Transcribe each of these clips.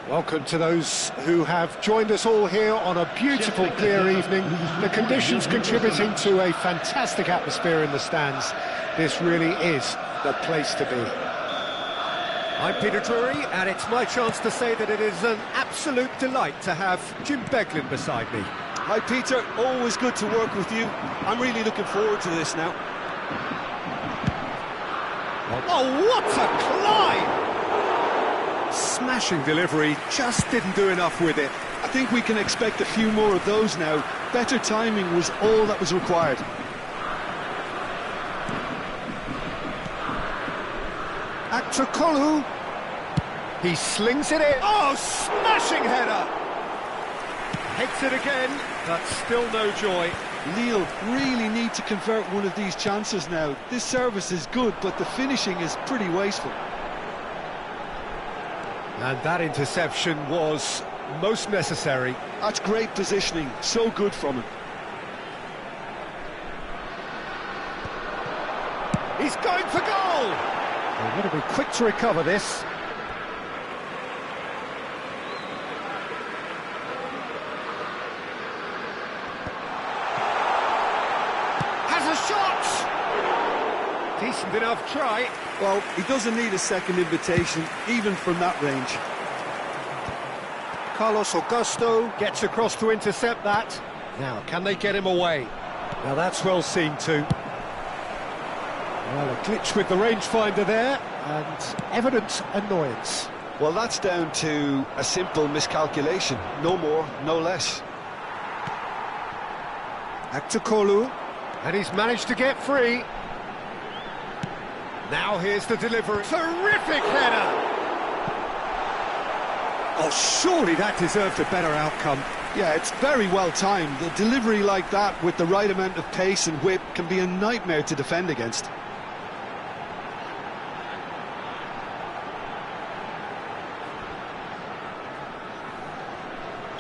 Welcome to those who have joined us all here on a beautiful, clear evening. The conditions contributing to a fantastic atmosphere in the stands. This really is the place to be. I'm Peter Drury, and it's my chance to say that it is an absolute delight to have Jim Beglin beside me. Hi Peter, always good to work with you. I'm really looking forward to this now. Oh, what a climb! Smashing delivery, just didn't do enough with it. I think we can expect a few more of those now. Better timing was all that was required. Aktukolu. He slings it in. Oh, smashing header! Hits it again, but still no joy. Lille really need to convert one of these chances now. This service is good, but the finishing is pretty wasteful. And that interception was most necessary. That's great positioning, so good from him. He's going for goal! They're going to be quick to recover this. Has a shot! Decent enough try. Well, he doesn't need a second invitation, even from that range. Carlos Augusto gets across to intercept that. Now, can they get him away? Now, that's well seen too. Well, a glitch with the rangefinder there, and evident annoyance. Well, that's down to a simple miscalculation. No more, no less. Aktukolu, and he's managed to get free. Now here's the delivery. Terrific header! Oh, surely that deserved a better outcome. Yeah, it's very well timed. A delivery like that with the right amount of pace and whip can be a nightmare to defend against.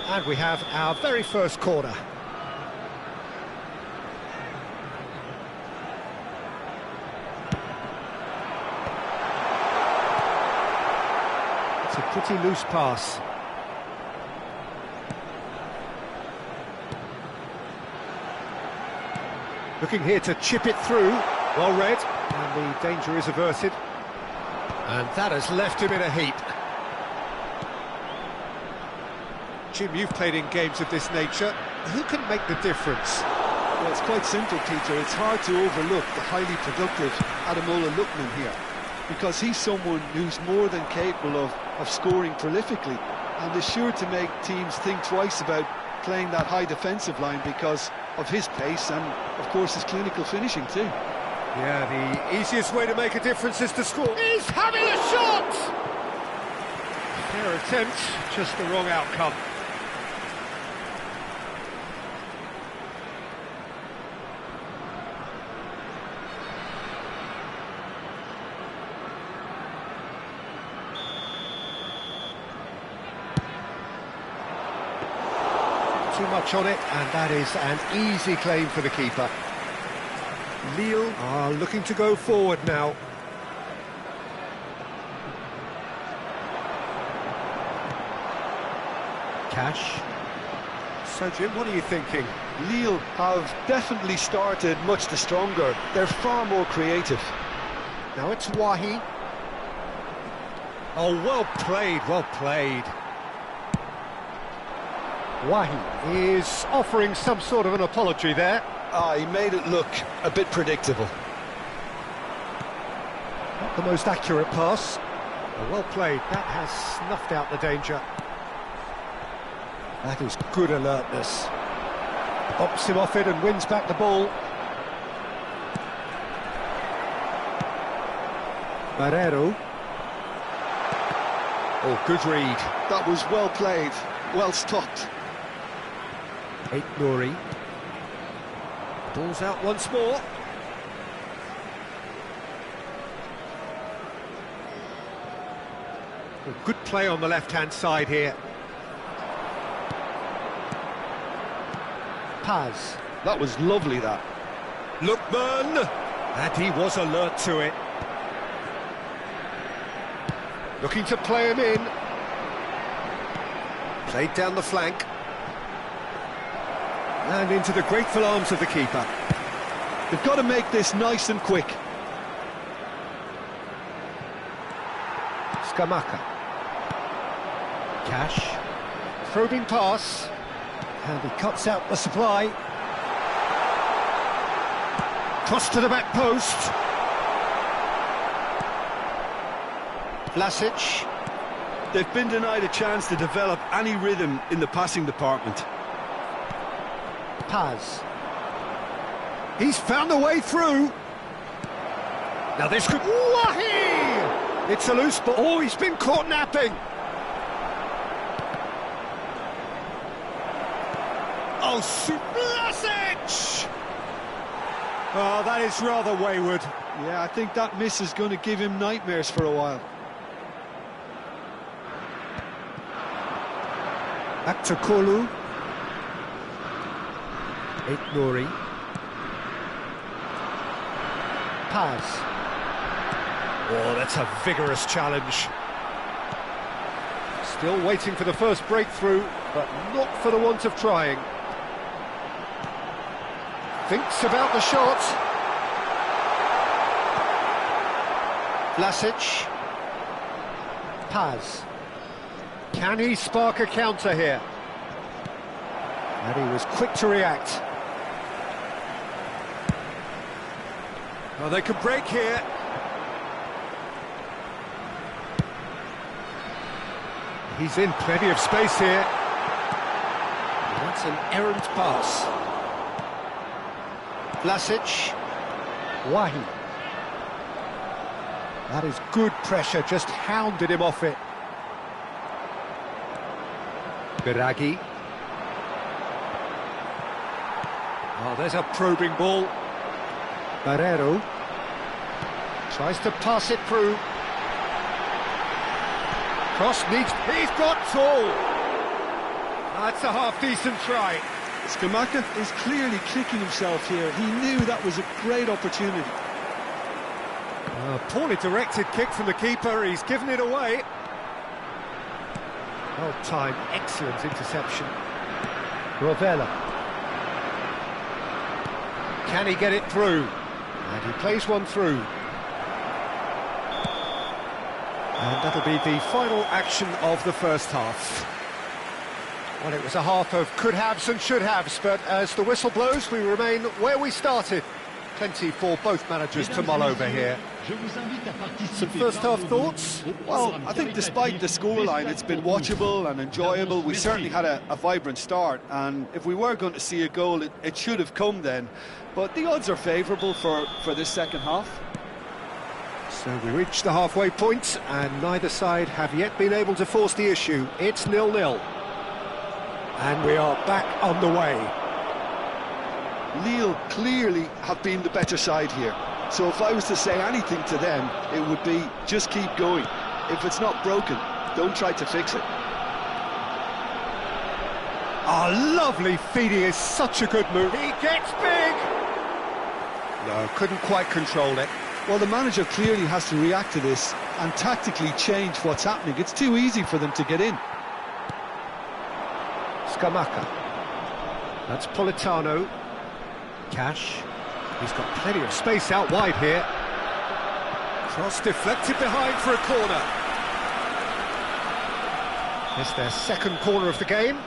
And we have our very first corner. It's a pretty loose pass. Looking here to chip it through. Well read, and the danger is averted. And that has left him in a heap. Jim, you've played in games of this nature. Who can make the difference? Well, it's quite simple, Peter. It's hard to overlook the highly productive Ademola Lookman here, because he's someone who's more than capable of scoring prolifically, and is sure to make teams think twice about playing that high defensive line because of his pace and, of course, his clinical finishing too. Yeah, the easiest way to make a difference is to score. He's having a shot! Fair attempt, just the wrong outcome. Too much on it, and that is an easy claim for the keeper. Lille are looking to go forward now. Cash. So, Jim, what are you thinking? Lille have definitely started much the stronger. They're far more creative. Now it's Wahi. Oh, well played, well played. Wahi is offering some sort of an apology there. He made it look a bit predictable. Not the most accurate pass. Oh, well played, that has snuffed out the danger. That is good alertness. Bops him off it and wins back the ball. Barrero. Oh, good read. That was well played, well stopped. Nouri. Ball's out once more. A good play on the left-hand side here. Paz. That was lovely, that. Lookman! And he was alert to it. Looking to play him in. Played down the flank. And into the grateful arms of the keeper. They've got to make this nice and quick. Scamacca. Cash. Probing pass. And he cuts out the supply. Cross to the back post. Vlasic. They've been denied a chance to develop any rhythm in the passing department. Paz. He's found a way through. Now this could... Wahi! It's a loose ball. Oh, he's been caught napping. Oh, Vlasic! Oh, that is rather wayward. Yeah, I think that miss is going to give him nightmares for a while. Back to Kolu. Nuri. Paz. Oh, that's a vigorous challenge. Still waiting for the first breakthrough, but not for the want of trying. Thinks about the shot. Vlasic. Paz. Can he spark a counter here? And he was quick to react. Well, they could break here. He's in plenty of space here. That's an errant pass. Vlasic. Wahi. That is good pressure, just hounded him off it. Biragi. Oh, there's a probing ball. Barrero tries to pass it through. Cross needs... He's got Tool! That's a half-decent try. Scamacca is clearly kicking himself here. He knew that was a great opportunity. Poorly directed kick from the keeper. He's given it away. Well timed, excellent interception. Rovella. Can he get it through? And he plays one through. And that'll be the final action of the first half. Well, it was a half of could-haves and should-haves, but as the whistle blows, we remain where we started. Plenty for both managers to mull over here. Some first-half thoughts? Well, I think despite the scoreline, it's been watchable and enjoyable. We certainly had a vibrant start, and if we were going to see a goal, it should have come then. But the odds are favourable for this second half. So we reached the halfway point, and neither side have yet been able to force the issue. It's 0-0. And we are back on the way. Lille clearly have been the better side here. So if I was to say anything to them, it would be just keep going. If it's not broken, don't try to fix it. Oh, lovely feeding is such a good move. He gets big! No, couldn't quite control it. Well, the manager clearly has to react to this and tactically change what's happening. It's too easy for them to get in. Scamacca. That's Politano. Cash. He's got plenty of space out wide here. Cross deflected behind for a corner. It's their second corner of the game.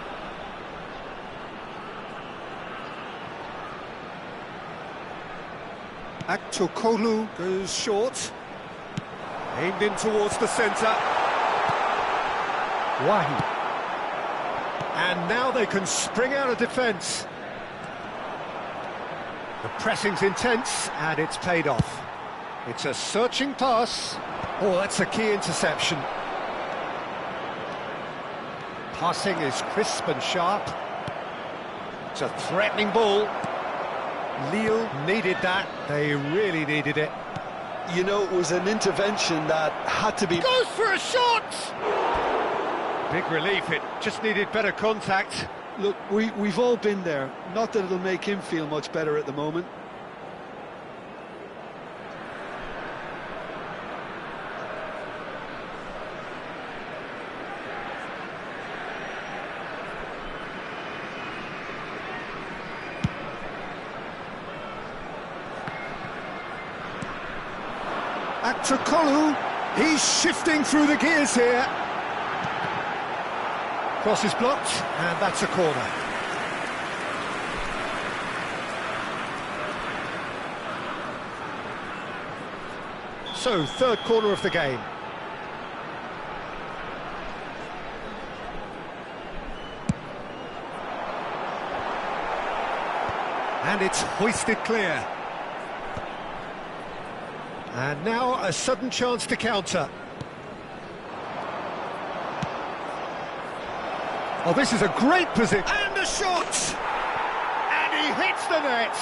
Aktokolu goes short. Aimed in towards the centre. Wahi. And now they can spring out of defence. The pressing's intense, and it's paid off. It's a searching pass. Oh, that's a key interception. Passing is crisp and sharp. It's a threatening ball. Lille needed that. They really needed it. You know, it was an intervention that had to be... Goes for a shot! Big relief, it just needed better contact. Look, we've all been there. Not that it'll make him feel much better at the moment. Back to Kolu. He's shifting through the gears here. Cross is blocked, and that's a corner. So, third corner of the game. And it's hoisted clear. And now a sudden chance to counter. Oh, this is a great position. And a shot! And he hits the net.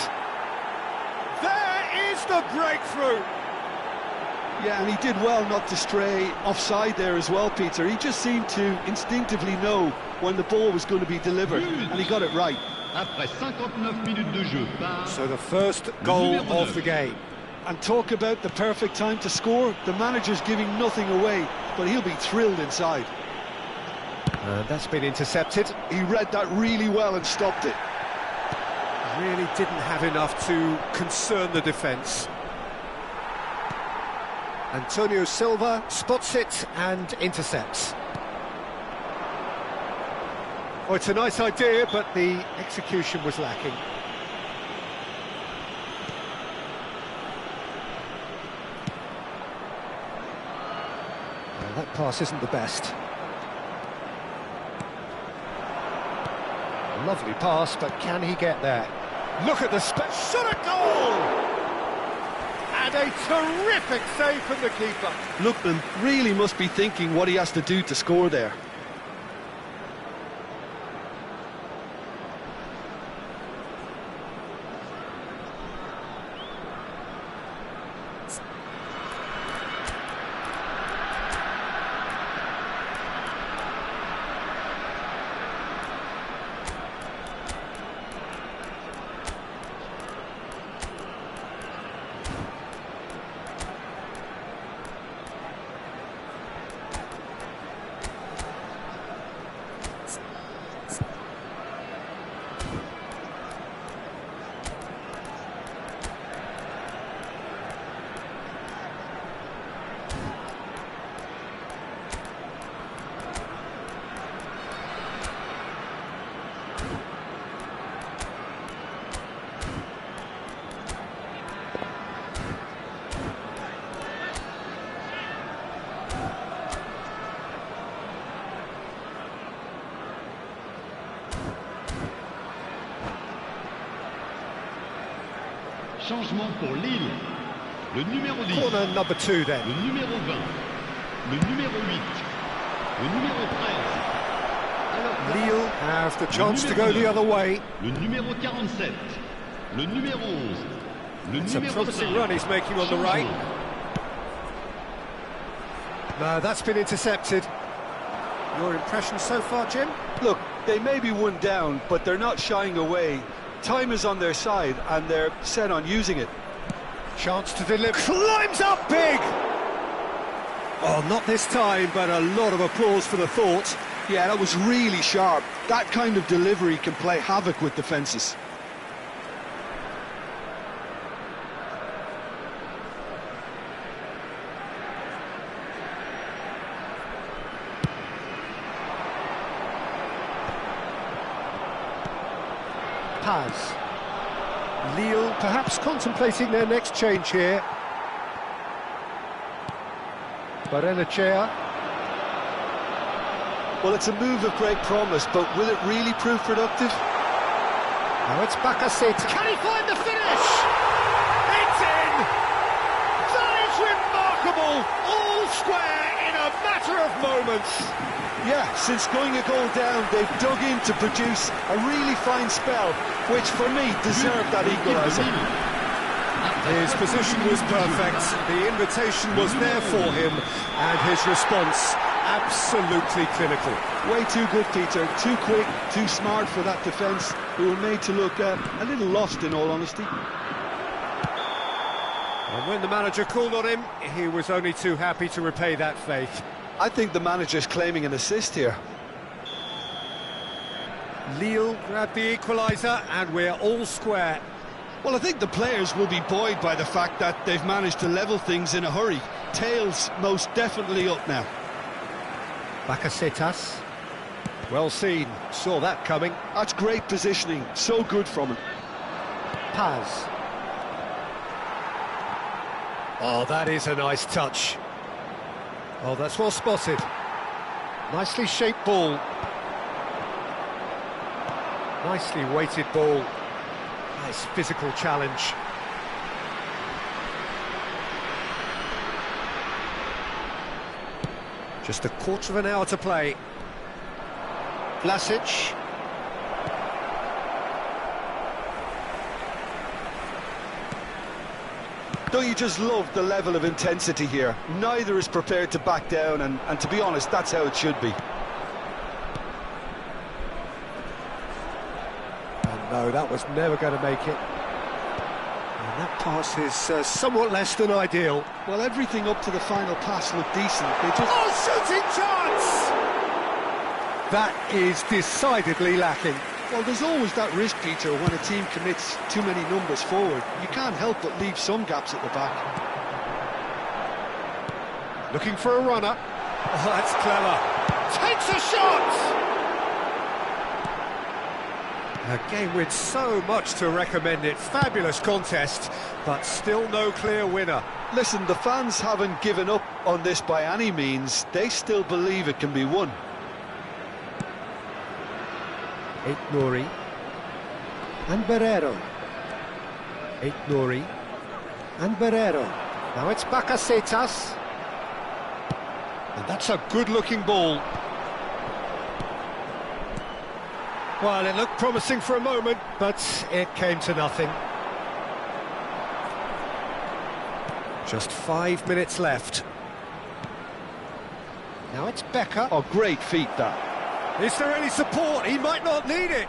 There is the breakthrough. Yeah, and he did well not to stray offside there as well, Peter. He just seemed to instinctively know when the ball was going to be delivered, and he got it right. So the first goal of the game. And talk about the perfect time to score. The manager's giving nothing away, but he'll be thrilled inside. And that's been intercepted. He read that really well and stopped it. Really didn't have enough to concern the defence. Antonio Silva spots it and intercepts. Oh, it's a nice idea, but the execution was lacking. Well, that pass isn't the best. A lovely pass, but can he get there? Look at the shot at goal! And a terrific save from the keeper. Lookman really must be thinking what he has to do to score there. Changement pour Lille. Le numéro 10. Corner number 2 then. Le numéro 20. Le numéro 8. Le numéro 13. Lille have the chance to go the other way. Le numéro 47. Le numéro 11. Le It's a numéro promising 5. run he's making on the right. No, that's been intercepted. Your impression so far, Jim? Look, they may be one down, but they're not shying away. Time is on their side, and they're set on using it. Chance to deliver. Climbs up big! Oh, not this time, but a lot of applause for the thought. Yeah, that was really sharp. That kind of delivery can play havoc with defences. Paz. Lille perhaps contemplating their next change here. Barrenechea. Well, it's a move of great promise, but will it really prove productive? Now it's Bakasit. Can he find the finish? It's in! That is remarkable! All square in a matter of moments. Yeah, since going a goal down, they've dug in to produce a really fine spell, which for me deserved that equaliser. His position was perfect, the invitation was there for him, and his response absolutely clinical. Way too good, Peter. Too quick, too smart for that defence, who were made to look a little lost, in all honesty. And when the manager called on him, he was only too happy to repay that faith. I think the manager's claiming an assist here. Lille grabbed the equaliser, and we're all square. Well, I think the players will be buoyed by the fact that they've managed to level things in a hurry. tail's most definitely up now. Bakasetas. Well seen, saw that coming. That's great positioning, so good from him. Paz. Oh, that is a nice touch. Oh, that's well spotted. Nicely shaped ball. Nicely weighted ball. Nice physical challenge. Just a quarter of an hour to play. Vlasic. Don't you just love the level of intensity here? Neither is prepared to back down, and to be honest, that's how it should be. And no, that was never going to make it. And that pass is somewhat less than ideal. Well, everything up to the final pass looked decent. They just... Oh, shooting chance! That is decidedly lacking. Well, there's always that risk, Peter, when a team commits too many numbers forward. You can't help but leave some gaps at the back. Looking for a runner. Oh, that's clever. Takes a shot! A game with so much to recommend it. Fabulous contest, but still no clear winner. Listen, the fans haven't given up on this by any means. They still believe it can be won. Nouri and Barrero. Nouri and Barrero. Now it's Bakasetas. And that's a good-looking ball. Well, it looked promising for a moment, but it came to nothing. Just 5 minutes left. Now it's Becker. Oh, great feat, that. Is there any support? He might not need it.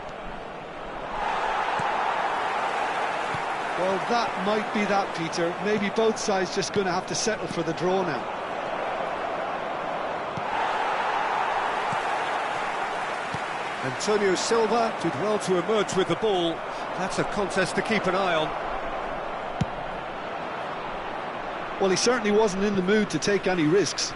Well, that might be that, Peter. Maybe both sides just going to have to settle for the draw now. Antonio Silva did well to emerge with the ball. That's a contest to keep an eye on. Well, he certainly wasn't in the mood to take any risks.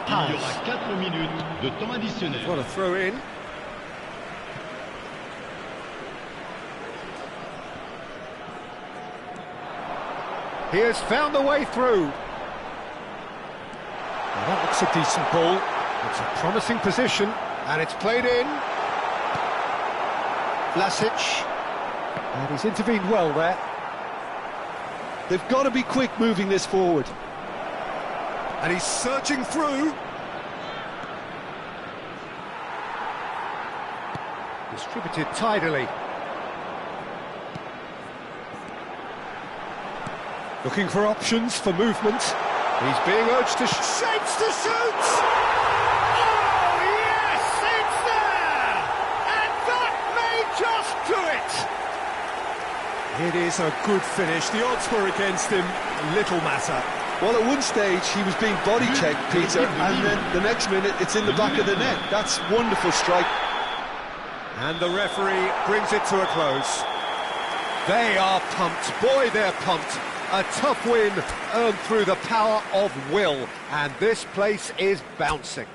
Il y aura 4 minutes de temps additionnel. What a throw in. He has found the way through. Now that looks a decent ball. It's a promising position, and it's played in. Vlasic. And he's intervened well there. They've got to be quick moving this forward. And he's surging through. Distributed tidily. Looking for options for movement. He's being urged to shapes to shoot! Oh, yes, it's there! And that may just do it! It is a good finish. The odds were against him. Little matter. Well, at one stage, he was being body-checked, Peter, and then the next minute, it's in the back of the net. That's wonderful strike. And the referee brings it to a close. They are pumped. Boy, they're pumped. A tough win earned through the power of will. And this place is bouncing.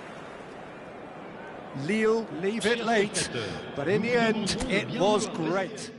Lille leave it late, but in the end, it was great.